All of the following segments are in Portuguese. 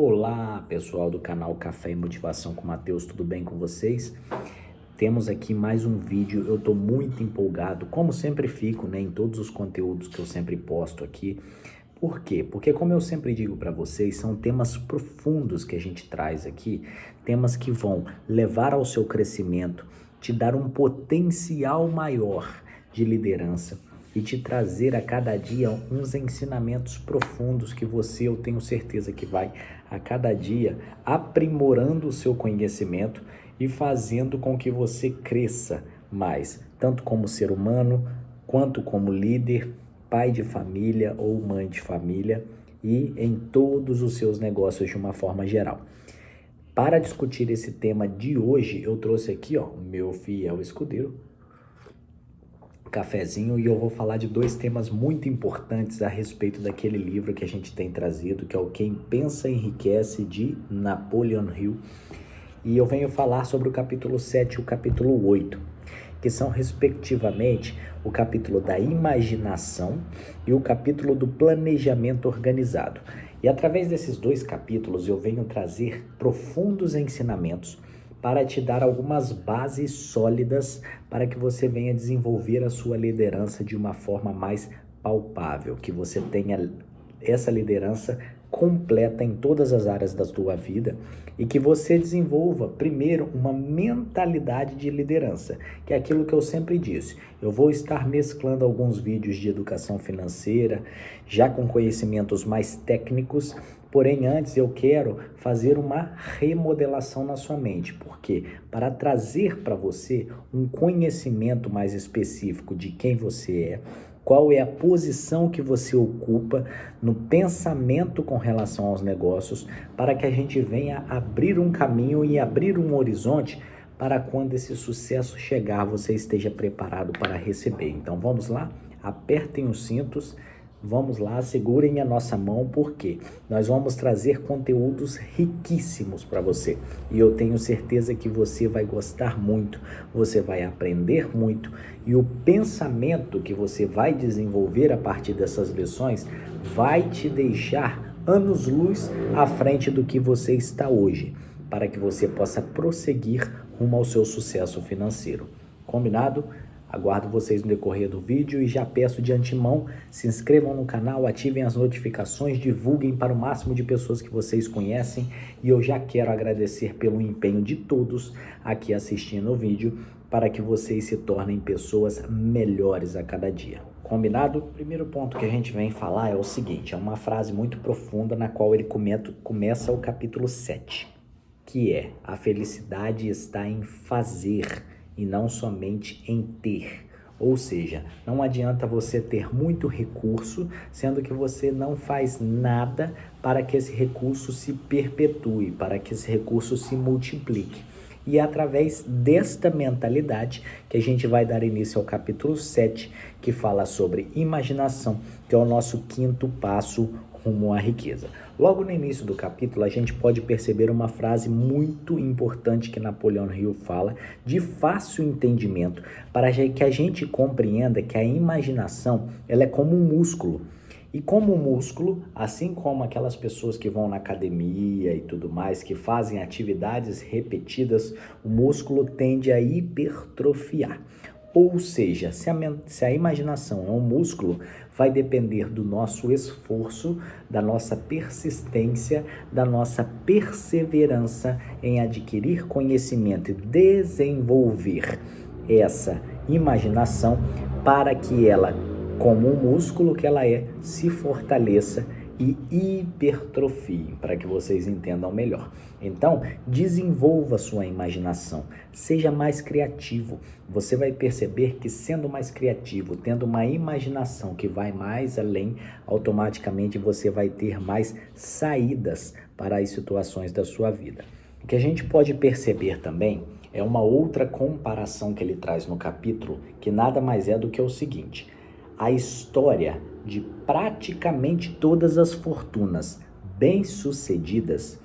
Olá, pessoal do canal Café e Motivação com Matheus, tudo bem com vocês? Temos aqui mais um vídeo, eu tô muito empolgado, como sempre fico, né, em todos os conteúdos que eu sempre posto aqui. Por quê? Porque como eu sempre digo para vocês, são temas profundos que a gente traz aqui, temas que vão levar ao seu crescimento, te dar um potencial maior de liderança e te trazer a cada dia uns ensinamentos profundos que você, eu tenho certeza que vai a cada dia aprimorando o seu conhecimento e fazendo com que você cresça mais, tanto como ser humano, quanto como líder, pai de família ou mãe de família e em todos os seus negócios de uma forma geral. Para discutir esse tema de hoje, eu trouxe aqui, ó, o meu fiel escudeiro, cafezinho, e eu vou falar de dois temas muito importantes a respeito daquele livro que a gente tem trazido, que é o Quem Pensa Enriquece, de Napoleon Hill, e eu venho falar sobre o capítulo 7 e o capítulo 8, que são respectivamente o capítulo da imaginação e o capítulo do planejamento organizado. E através desses dois capítulos eu venho trazer profundos ensinamentos para te dar algumas bases sólidas para que você venha desenvolver a sua liderança de uma forma mais palpável, que você tenha essa liderança completa em todas as áreas da sua vida e que você desenvolva primeiro uma mentalidade de liderança, que é aquilo que eu sempre disse. Eu vou estar mesclando alguns vídeos de educação financeira, já com conhecimentos mais técnicos, porém antes eu quero fazer uma remodelação na sua mente. Por quê? Para trazer para você um conhecimento mais específico de quem você é, qual é a posição que você ocupa no pensamento com relação aos negócios, para que a gente venha abrir um caminho e abrir um horizonte para quando esse sucesso chegar, você esteja preparado para receber. Então vamos lá, apertem os cintos, vamos lá, segurem a nossa mão, porque nós vamos trazer conteúdos riquíssimos para você. E eu tenho certeza que você vai gostar muito, você vai aprender muito, e o pensamento que você vai desenvolver a partir dessas lições vai te deixar anos-luz à frente do que você está hoje, para que você possa prosseguir rumo ao seu sucesso financeiro. Combinado? Aguardo vocês no decorrer do vídeo e já peço de antemão, se inscrevam no canal, ativem as notificações, divulguem para o máximo de pessoas que vocês conhecem, e eu já quero agradecer pelo empenho de todos aqui assistindo o vídeo para que vocês se tornem pessoas melhores a cada dia. Combinado? O primeiro ponto que a gente vem falar é o seguinte, é uma frase muito profunda na qual ele começa o capítulo 7, que é: a felicidade está em fazer e não somente em ter. Ou seja, não adianta você ter muito recurso, sendo que você não faz nada para que esse recurso se perpetue, para que esse recurso se multiplique. E é através desta mentalidade que a gente vai dar início ao capítulo 7, que fala sobre imaginação, que é o nosso quinto passo rumo à riqueza. Logo no início do capítulo, a gente pode perceber uma frase muito importante que Napoleon Hill fala, de fácil entendimento, para que a gente compreenda que a imaginação, ela é como um músculo. E como um músculo, assim como aquelas pessoas que vão na academia e tudo mais, que fazem atividades repetidas, o músculo tende a hipertrofiar. Ou seja, se a imaginação é um músculo, vai depender do nosso esforço, da nossa persistência, da nossa perseverança em adquirir conhecimento e desenvolver essa imaginação para que ela, como um músculo que ela é, se fortaleça e hipertrofie, para que vocês entendam melhor. Então, desenvolva sua imaginação, seja mais criativo. Você vai perceber que sendo mais criativo, tendo uma imaginação que vai mais além, automaticamente você vai ter mais saídas para as situações da sua vida. O que a gente pode perceber também é uma outra comparação que ele traz no capítulo, que nada mais é do que o seguinte: a história de praticamente todas as fortunas bem-sucedidas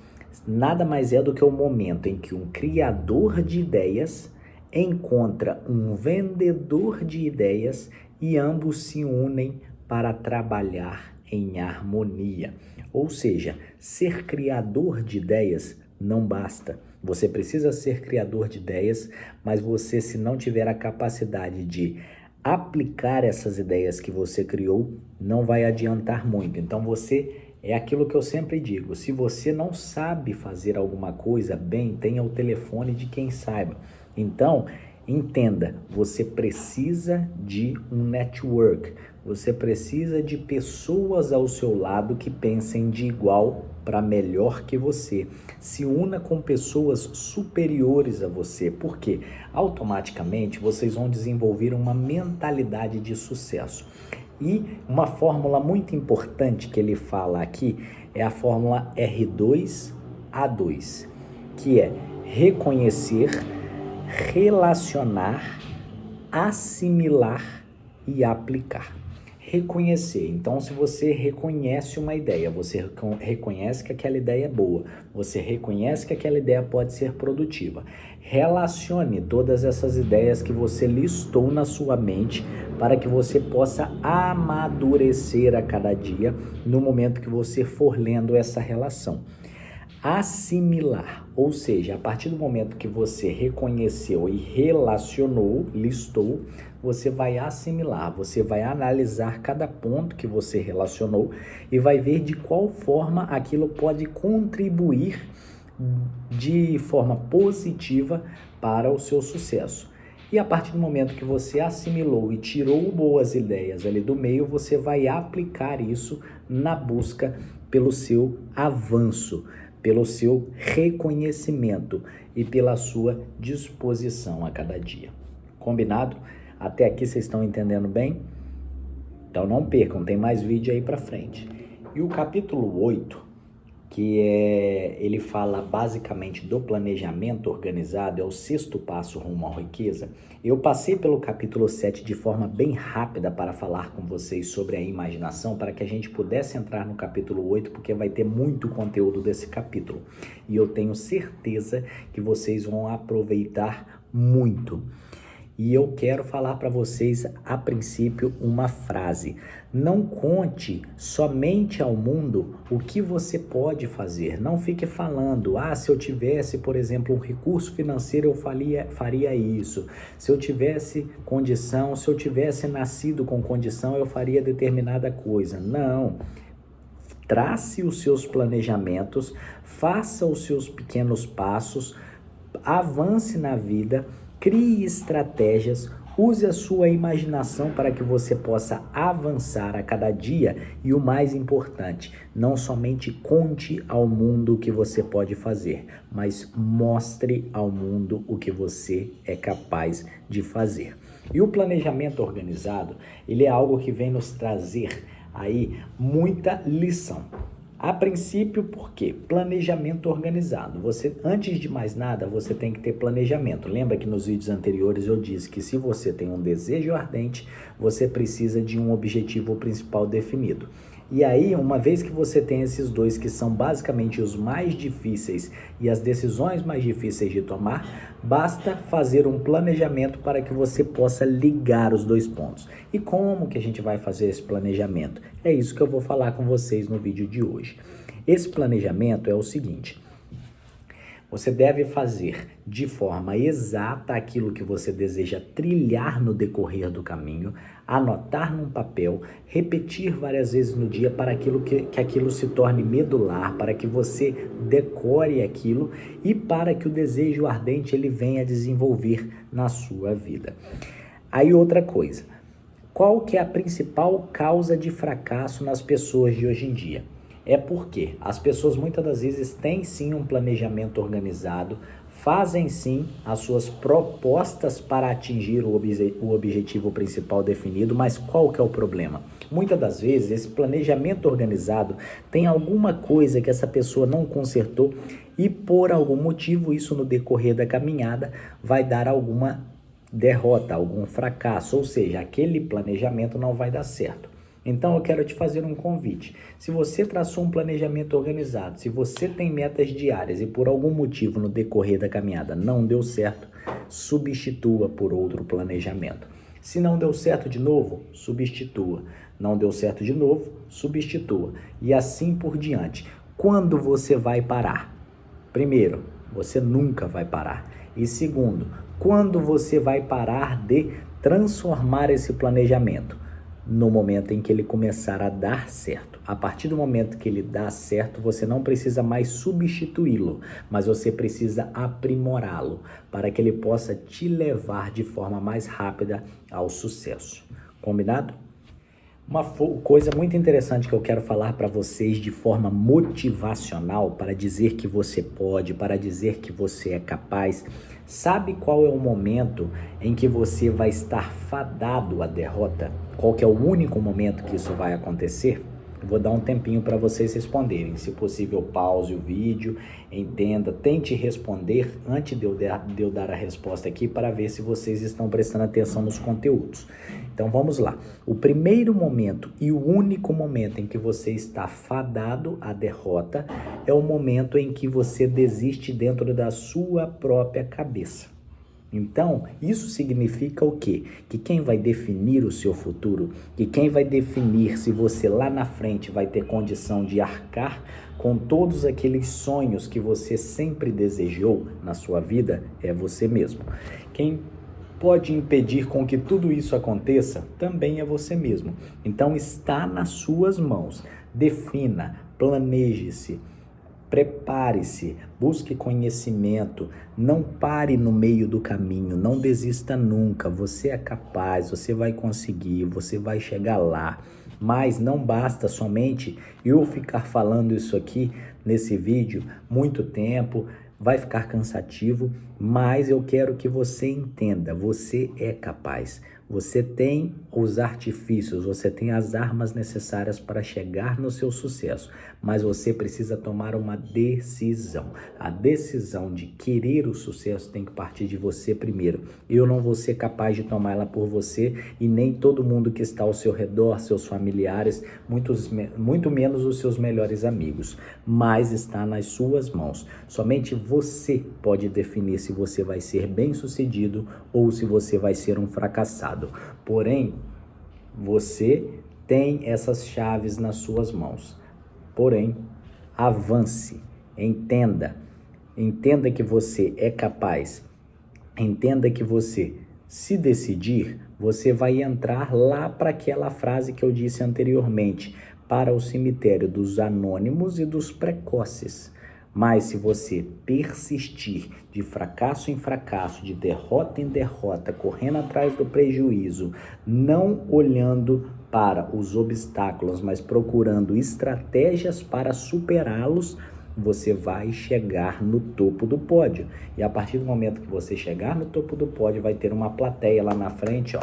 nada mais é do que o momento em que um criador de ideias encontra um vendedor de ideias e ambos se unem para trabalhar em harmonia. Ou seja, ser criador de ideias não basta. Você precisa ser criador de ideias, mas você, se não tiver a capacidade de aplicar essas ideias que você criou, não vai adiantar muito. Então é aquilo que eu sempre digo, se você não sabe fazer alguma coisa bem, tenha o telefone de quem saiba. Então, entenda, você precisa de um network, você precisa de pessoas ao seu lado que pensem de igual para melhor que você. Se una com pessoas superiores a você, porque automaticamente vocês vão desenvolver uma mentalidade de sucesso. E uma fórmula muito importante que ele fala aqui é a fórmula R2A2, que é reconhecer, relacionar, assimilar e aplicar. Reconhecer. Então, se você reconhece uma ideia, você reconhece que aquela ideia é boa, você reconhece que aquela ideia pode ser produtiva. Relacione todas essas ideias que você listou na sua mente para que você possa amadurecer a cada dia no momento que você for lendo essa relação. Assimilar, ou seja, a partir do momento que você reconheceu e relacionou, listou, você vai assimilar, você vai analisar cada ponto que você relacionou e vai ver de qual forma aquilo pode contribuir de forma positiva para o seu sucesso. E a partir do momento que você assimilou e tirou boas ideias ali do meio, você vai aplicar isso na busca pelo seu avanço, pelo seu reconhecimento e pela sua disposição a cada dia. Combinado? Até aqui vocês estão entendendo bem? Então não percam, tem mais vídeo aí pra frente. E o capítulo 8, ele fala basicamente do planejamento organizado, é o 6º passo rumo à riqueza. Eu passei pelo capítulo 7 de forma bem rápida para falar com vocês sobre a imaginação, para que a gente pudesse entrar no capítulo 8, porque vai ter muito conteúdo desse capítulo. E eu tenho certeza que vocês vão aproveitar muito. E eu quero falar para vocês, a princípio, uma frase. Não conte somente ao mundo o que você pode fazer. Não fique falando, se eu tivesse, por exemplo, um recurso financeiro, eu faria isso. Se eu tivesse condição, se eu tivesse nascido com condição, eu faria determinada coisa. Não. Trace os seus planejamentos, faça os seus pequenos passos, avance na vida, crie estratégias, use a sua imaginação para que você possa avançar a cada dia e o mais importante, não somente conte ao mundo o que você pode fazer, mas mostre ao mundo o que você é capaz de fazer. E o planejamento organizado, ele é algo que vem nos trazer aí muita lição. A princípio, por quê? Planejamento organizado. Antes de mais nada, você tem que ter planejamento. Lembra que nos vídeos anteriores eu disse que se você tem um desejo ardente, você precisa de um objetivo principal definido. E aí, uma vez que você tem esses dois, que são basicamente os mais difíceis e as decisões mais difíceis de tomar, basta fazer um planejamento para que você possa ligar os dois pontos. E como que a gente vai fazer esse planejamento? É isso que eu vou falar com vocês no vídeo de hoje. Esse planejamento é o seguinte: você deve fazer de forma exata aquilo que você deseja trilhar no decorrer do caminho, anotar num papel, repetir várias vezes no dia para que aquilo se torne medular, para que você decore aquilo e para que o desejo ardente ele venha a desenvolver na sua vida. Aí outra coisa, qual que é a principal causa de fracasso nas pessoas de hoje em dia? É porque as pessoas muitas das vezes têm sim um planejamento organizado, fazem sim as suas propostas para atingir o objetivo principal definido, mas qual que é o problema? Muitas das vezes esse planejamento organizado tem alguma coisa que essa pessoa não consertou e por algum motivo isso no decorrer da caminhada vai dar alguma derrota, algum fracasso, ou seja, aquele planejamento não vai dar certo. Então eu quero te fazer um convite. Se você traçou um planejamento organizado, se você tem metas diárias e por algum motivo no decorrer da caminhada não deu certo, substitua por outro planejamento. Se não deu certo de novo, substitua. Não deu certo de novo, substitua. E assim por diante. Quando você vai parar? Primeiro, você nunca vai parar. E segundo, quando você vai parar de transformar esse planejamento? No momento em que ele começar a dar certo. A partir do momento que ele dá certo, você não precisa mais substituí-lo, mas você precisa aprimorá-lo para que ele possa te levar de forma mais rápida ao sucesso. Combinado? Uma coisa muito interessante que eu quero falar para vocês de forma motivacional, para dizer que você pode, para dizer que você é capaz. Sabe qual é o momento em que você vai estar fadado à derrota? Qual que é o único momento que isso vai acontecer? Eu vou dar um tempinho para vocês responderem. Se possível, pause o vídeo, entenda, tente responder antes de eu dar a resposta aqui para ver se vocês estão prestando atenção nos conteúdos. Então vamos lá. O primeiro momento e o único momento em que você está fadado à derrota é o momento em que você desiste dentro da sua própria cabeça. Então, isso significa o quê? Que quem vai definir o seu futuro, que quem vai definir se você lá na frente vai ter condição de arcar com todos aqueles sonhos que você sempre desejou na sua vida, é você mesmo. Quem pode impedir com que tudo isso aconteça também é você mesmo. Então, está nas suas mãos. Defina, planeje-se. Prepare-se, busque conhecimento, não pare no meio do caminho, não desista nunca, você é capaz, você vai conseguir, você vai chegar lá. Mas não basta somente eu ficar falando isso aqui nesse vídeo muito tempo, vai ficar cansativo, mas eu quero que você entenda, você é capaz. Você tem os artifícios, você tem as armas necessárias para chegar no seu sucesso, mas você precisa tomar uma decisão. A decisão de querer o sucesso tem que partir de você primeiro. Eu não vou ser capaz de tomar ela por você e nem todo mundo que está ao seu redor, seus familiares, muito menos os seus melhores amigos, mas está nas suas mãos. Somente você pode definir se você vai ser bem-sucedido ou se você vai ser um fracassado. Porém, você tem essas chaves nas suas mãos. Porém, avance, entenda que você é capaz, entenda que você, se decidir, você vai entrar lá para aquela frase que eu disse anteriormente, para o cemitério dos anônimos e dos precoces. Mas se você persistir de fracasso em fracasso, de derrota em derrota, correndo atrás do prejuízo, não olhando para os obstáculos, mas procurando estratégias para superá-los, você vai chegar no topo do pódio. E a partir do momento que você chegar no topo do pódio, vai ter uma plateia lá na frente, ó,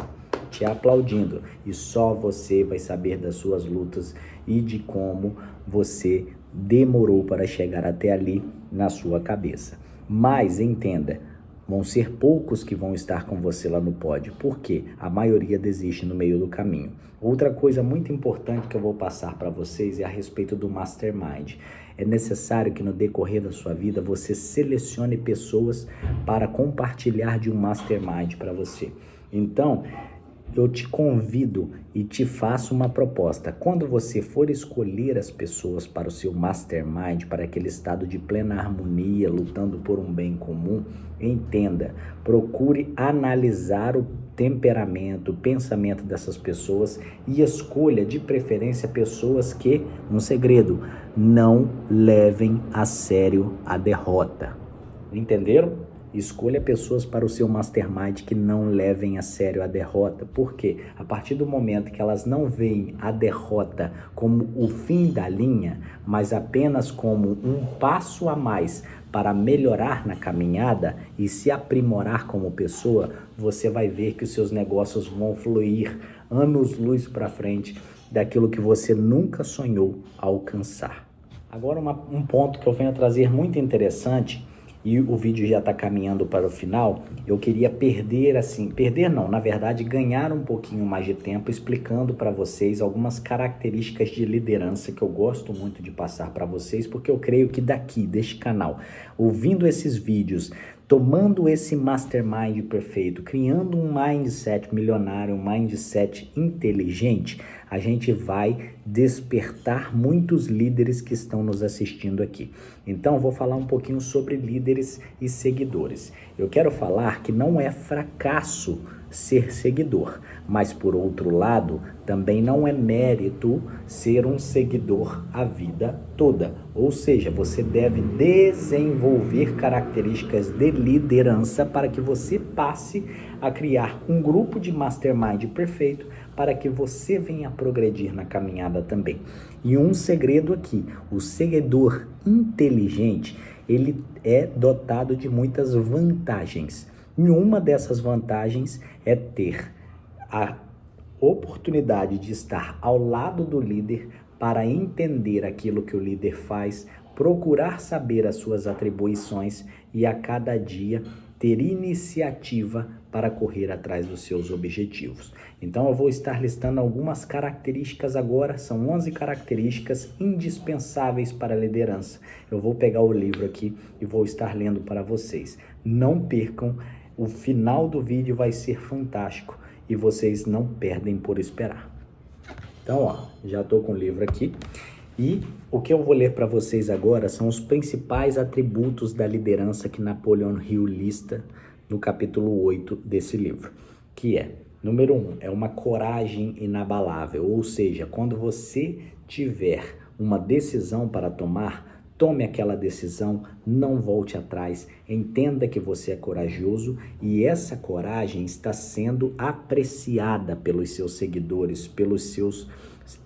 te aplaudindo. E só você vai saber das suas lutas e de como você demorou para chegar até ali na sua cabeça. Mas entenda, vão ser poucos que vão estar com você lá no pódio, porque a maioria desiste no meio do caminho. Outra coisa muito importante que eu vou passar para vocês é a respeito do Mastermind. É necessário que no decorrer da sua vida você selecione pessoas para compartilhar de um Mastermind para você. Então, eu te convido e te faço uma proposta. Quando você for escolher as pessoas para o seu Mastermind, para aquele estado de plena harmonia, lutando por um bem comum, entenda, procure analisar o temperamento, o pensamento dessas pessoas e escolha de preferência pessoas que, um segredo, não levem a sério a derrota. Entenderam? Escolha pessoas para o seu Mastermind que não levem a sério a derrota. Por quê? A partir do momento que elas não veem a derrota como o fim da linha, mas apenas como um passo a mais para melhorar na caminhada e se aprimorar como pessoa, você vai ver que os seus negócios vão fluir anos-luz para frente daquilo que você nunca sonhou alcançar. Agora um ponto que eu venho a trazer muito interessante, e o vídeo já está caminhando para o final, eu queria ganhar um pouquinho mais de tempo explicando para vocês algumas características de liderança que eu gosto muito de passar para vocês, porque eu creio que deste canal, ouvindo esses vídeos, tomando esse mastermind perfeito, criando um mindset milionário, um mindset inteligente, a gente vai despertar muitos líderes que estão nos assistindo aqui. Então, eu vou falar um pouquinho sobre líderes e seguidores. Eu quero falar que não é fracasso ser seguidor, mas por outro lado, também não é mérito ser um seguidor a vida toda. Ou seja, você deve desenvolver características de liderança para que você passe a criar um grupo de mastermind perfeito para que você venha progredir na caminhada também. E um segredo aqui, o seguidor inteligente, ele é dotado de muitas vantagens. E uma dessas vantagens é ter a oportunidade de estar ao lado do líder para entender aquilo que o líder faz, procurar saber as suas atribuições e a cada dia ter iniciativa para correr atrás dos seus objetivos. Então eu vou estar listando algumas características agora, são 11 características indispensáveis para a liderança. Eu vou pegar o livro aqui e vou estar lendo para vocês. Não percam, o final do vídeo vai ser fantástico e vocês não perdem por esperar. Então, já estou com o livro aqui e o que eu vou ler para vocês agora são os principais atributos da liderança que Napoleon Hill lista no capítulo 8 desse livro, que é, número 1, é uma coragem inabalável, ou seja, quando você tiver uma decisão para tomar, tome aquela decisão, não volte atrás, entenda que você é corajoso e essa coragem está sendo apreciada pelos seus seguidores, pelos seus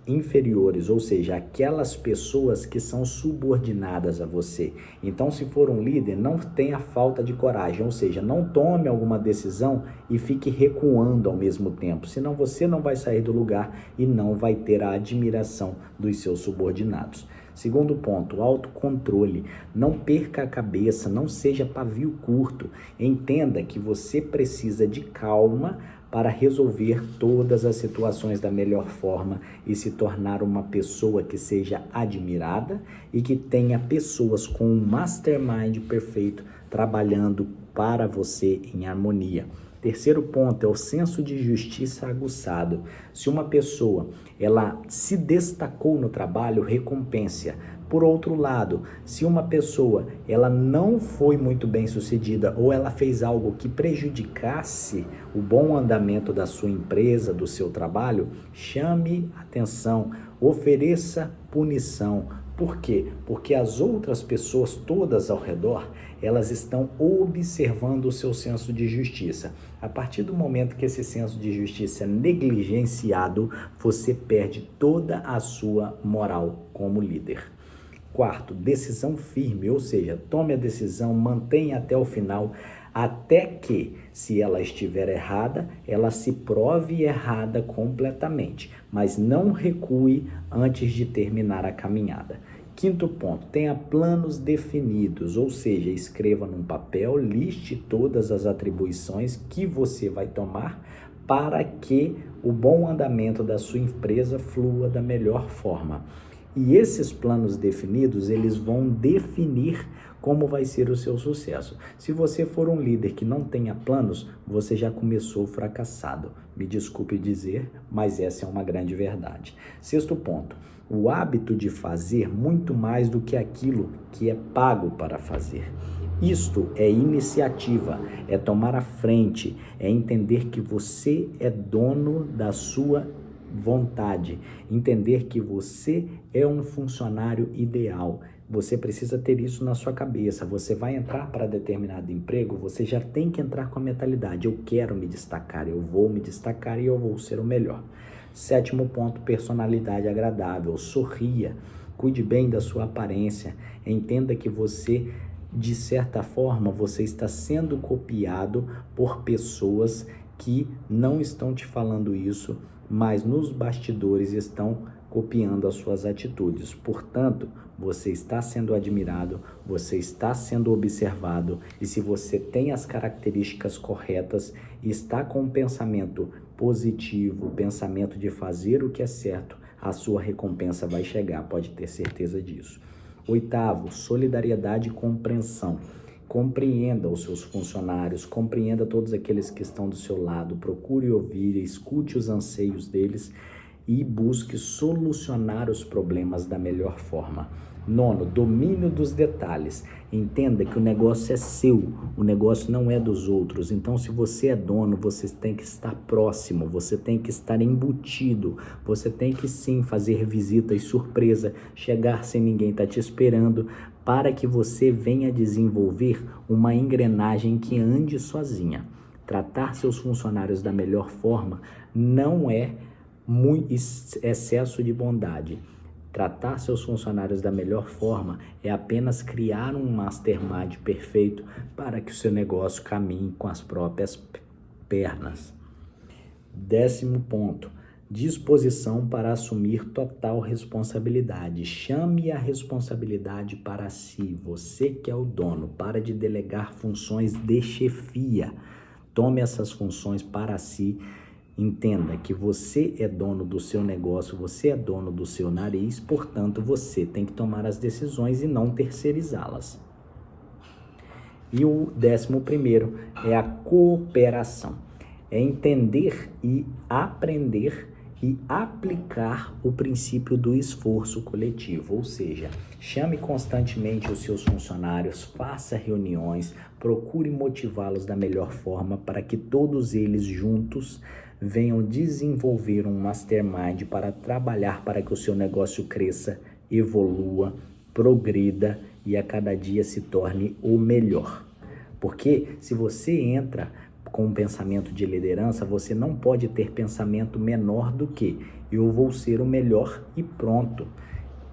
inferiores, ou seja, aquelas pessoas que são subordinadas a você. Então, se for um líder, não tenha falta de coragem, ou seja, não tome alguma decisão e fique recuando ao mesmo tempo, senão você não vai sair do lugar e não vai ter a admiração dos seus subordinados. Segundo ponto, autocontrole. Não perca a cabeça, não seja pavio curto. Entenda que você precisa de calma para resolver todas as situações da melhor forma e se tornar uma pessoa que seja admirada e que tenha pessoas com um mastermind perfeito trabalhando para você em harmonia. Terceiro ponto é o senso de justiça aguçado. Se uma pessoa ela se destacou no trabalho, recompense-a. Por outro lado, se uma pessoa ela não foi muito bem sucedida ou ela fez algo que prejudicasse o bom andamento da sua empresa, do seu trabalho, chame atenção, ofereça punição. Por quê? Porque as outras pessoas todas ao redor, elas estão observando o seu senso de justiça. A partir do momento que esse senso de justiça é negligenciado, você perde toda a sua moral como líder. Quarto, decisão firme, ou seja, tome a decisão, mantenha até o final, até que, se ela estiver errada, ela se prove errada completamente, mas não recue antes de terminar a caminhada. Quinto ponto, tenha planos definidos, ou seja, escreva num papel, liste todas as atribuições que você vai tomar para que o bom andamento da sua empresa flua da melhor forma. E esses planos definidos, eles vão definir como vai ser o seu sucesso. Se você for um líder que não tenha planos, você já começou fracassado. Me desculpe dizer, mas essa é uma grande verdade. Sexto ponto, o hábito de fazer muito mais do que aquilo que é pago para fazer. Isto é iniciativa, é tomar a frente, é entender que você é dono da sua vontade, entender que você é um funcionário ideal. Você precisa ter isso na sua cabeça. Você vai entrar para determinado emprego, você já tem que entrar com a mentalidade: eu quero me destacar, eu vou me destacar e eu vou ser o melhor. Sétimo ponto, personalidade agradável. Sorria, cuide bem da sua aparência, entenda que você, de certa forma, você está sendo copiado por pessoas que não estão te falando isso, mas nos bastidores estão copiando as suas atitudes. Portanto, você está sendo admirado, você está sendo observado, e se você tem as características corretas, está com um pensamento positivo, o pensamento de fazer o que é certo, a sua recompensa vai chegar, pode ter certeza disso. Oitavo, solidariedade e compreensão. Compreenda os seus funcionários, compreenda todos aqueles que estão do seu lado, procure ouvir, escute os anseios deles e busque solucionar os problemas da melhor forma. Nono, domínio dos detalhes. Entenda que o negócio é seu, o negócio não é dos outros. Então, se você é dono, você tem que estar próximo, você tem que estar embutido, você tem que sim fazer visitas surpresa, chegar sem ninguém estar te esperando, para que você venha desenvolver uma engrenagem que ande sozinha. Tratar seus funcionários da melhor forma não é muito excesso de bondade. Tratar seus funcionários da melhor forma é apenas criar um mastermind perfeito para que o seu negócio caminhe com as próprias pernas. 10º ponto, disposição para assumir total responsabilidade. Chame a responsabilidade para si. Você que é o dono, para de delegar funções de chefia. Tome essas funções para si. Entenda que você é dono do seu negócio, você é dono do seu nariz, portanto, você tem que tomar as decisões e não terceirizá-las. E o 11º é a cooperação. É entender e aprender e aplicar o princípio do esforço coletivo, ou seja, chame constantemente os seus funcionários, faça reuniões, procure motivá-los da melhor forma para que todos eles juntos venham desenvolver um mastermind para trabalhar para que o seu negócio cresça, evolua, progrida e a cada dia se torne o melhor. Porque se você entra com um pensamento de liderança, você não pode ter pensamento menor do que eu vou ser o melhor e pronto.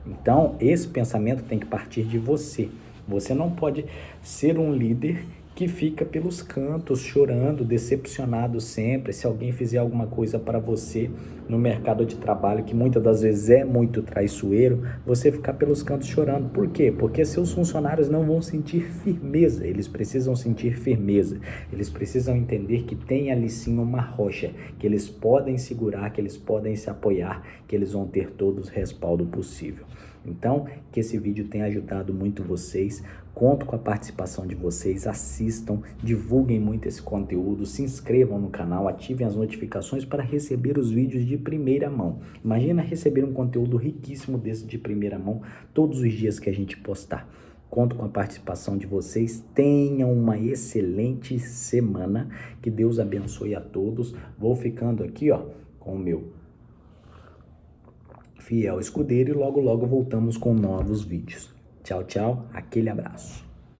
Então, esse pensamento tem que partir de você. Você não pode ser um líder que fica pelos cantos, chorando, decepcionado sempre. Se alguém fizer alguma coisa para você no mercado de trabalho, que muitas das vezes é muito traiçoeiro, você ficar pelos cantos chorando. Por quê? Porque seus funcionários não vão sentir firmeza. Eles precisam sentir firmeza. Eles precisam entender que tem ali sim uma rocha, que eles podem segurar, que eles podem se apoiar, que eles vão ter todo o respaldo possível. Então, que esse vídeo tenha ajudado muito vocês. Conto com a participação de vocês, assistam, divulguem muito esse conteúdo, se inscrevam no canal, ativem as notificações para receber os vídeos de primeira mão. Imagina receber um conteúdo riquíssimo desse de primeira mão todos os dias que a gente postar. Conto com a participação de vocês, tenham uma excelente semana, que Deus abençoe a todos. Vou ficando aqui com o meu fiel escudeiro e logo voltamos com novos vídeos. Tchau, tchau, aquele abraço.